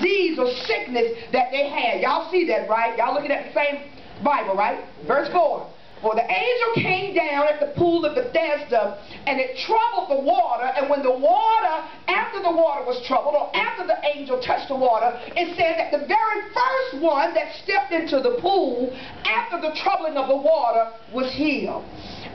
disease or sickness that they had. Y'all see that, right? Y'all looking at the same Bible, right? Verse 4. For the angel came down at the pool of Bethesda, and it troubled the water. And when the water, after the water was troubled, or after the angel touched the water, it said that the very first one that stepped into the pool after the troubling of the water was healed.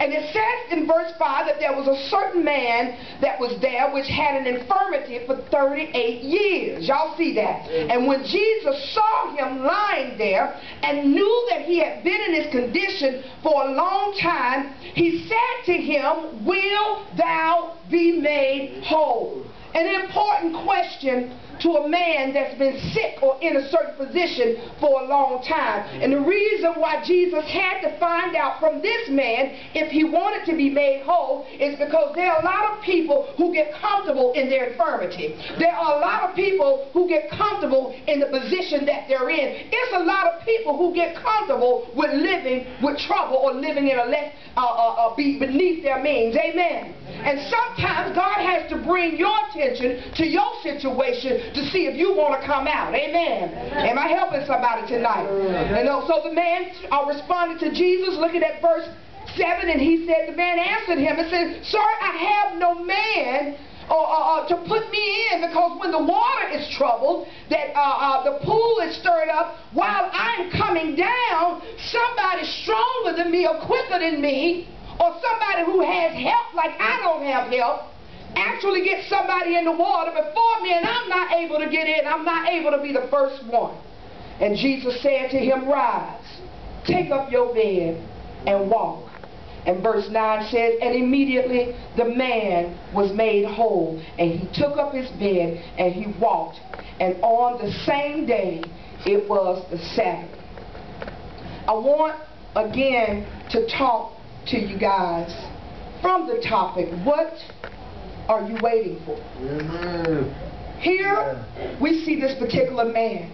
And it says in verse 5 that there was a certain man that was there which had an infirmity for 38 years. Y'all see that? And when Jesus saw him lying there and knew that he had been in his condition for a long time, he said to him, will thou be made whole? An important question to a man that's been sick or in a certain position for a long time. And the reason why Jesus had to find out from this man if he wanted to be made whole is because there are a lot of people who get comfortable in their infirmity. There are a lot of people who get comfortable in the position that they're in. It's a lot of people who get comfortable with living with trouble or living in a less be beneath their means. Amen. And sometimes God has to bring your attention to your situation to see if you want to come out. Amen. Am I helping somebody tonight? And so the man responded to Jesus, looking at verse 7, and he said, the man answered him and said, sir, I have no man to put me in, because when the water is troubled, that the pool is stirred up, while I'm coming down, somebody stronger than me or quicker than me, or somebody who has help like I don't have help, actually get somebody in the water before me, and I'm not able to get in. I'm not able to be the first one. And Jesus said to him, rise, take up your bed and walk. And verse 9 says, and immediately the man was made whole, and he took up his bed and he walked. And on the same day, it was the Sabbath. I want again to talk to you guys from the topic, what are you waiting for? Here we see this particular man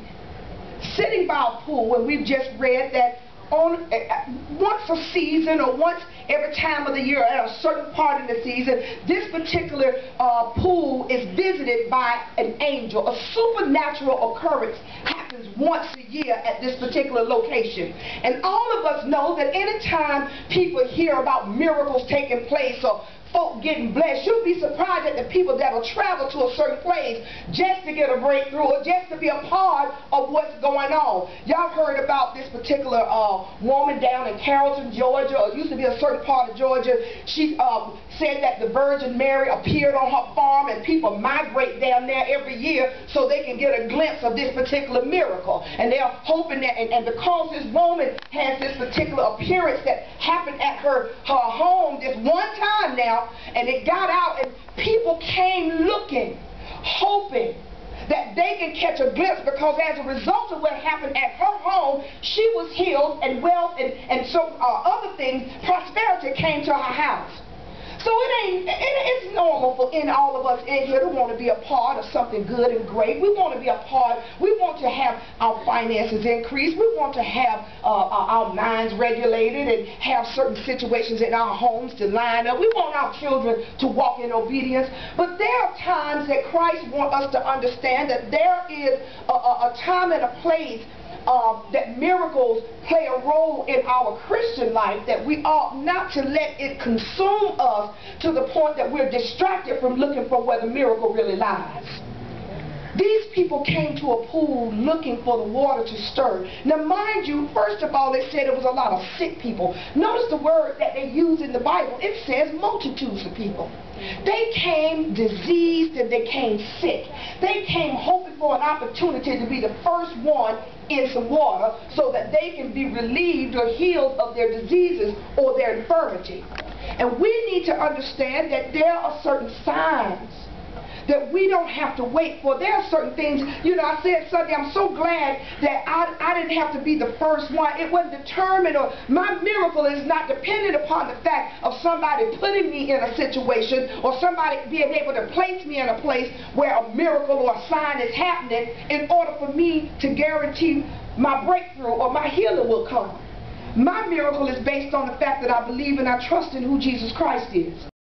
sitting by a pool, and we've just read that on once a season or once every time of the year at a certain part of the season, this particular pool is visited by an angel. A supernatural occurrence happens once a year at this particular location. And all of us know that anytime people hear about miracles taking place or folk getting blessed, you'll be surprised at the people that will travel to a certain place just to get a breakthrough or just to be a part of what's going on. Y'all heard about this particular woman down in Carrollton, Georgia, or it used to be a certain part of Georgia. She said that the Virgin Mary appeared on her farm, and people migrate down there every year so they can get a glimpse of this particular miracle. And they're hoping that, and because this woman has this particular appearance that happened at her home this one time now, and it got out, and people came looking, hoping that they can catch a glimpse, because as a result of what happened at her home, she was healed, and wealth and so other things, prosperity came to her house. So it's normal for all of us in here to want to be a part of something good and great. We want to be a part. We want to have our finances increased. We want to have our minds regulated and have certain situations in our homes to line up. We want our children to walk in obedience. But there are times that Christ wants us to understand that there is a time and a place that miracles play a role in our Christian life, that we ought not to let it consume us to the point that we're distracted from looking for where the miracle really lies. These people came to a pool looking for the water to stir. Now mind you, first of all, it said it was a lot of sick people. Notice the word that they use in the Bible. It says multitudes of people. They came diseased and they came sick. They came hoping for an opportunity to be the first one in some water so that they can be relieved or healed of their diseases or their infirmity. And we need to understand that there are certain signs that we don't have to wait for. There are certain things, you know, I said Sunday, I'm so glad that I didn't have to be the first one. It wasn't determined, or my miracle is not dependent upon the fact of somebody putting me in a situation or somebody being able to place me in a place where a miracle or a sign is happening in order for me to guarantee my breakthrough or my healing will come. My miracle is based on the fact that I believe and I trust in who Jesus Christ is.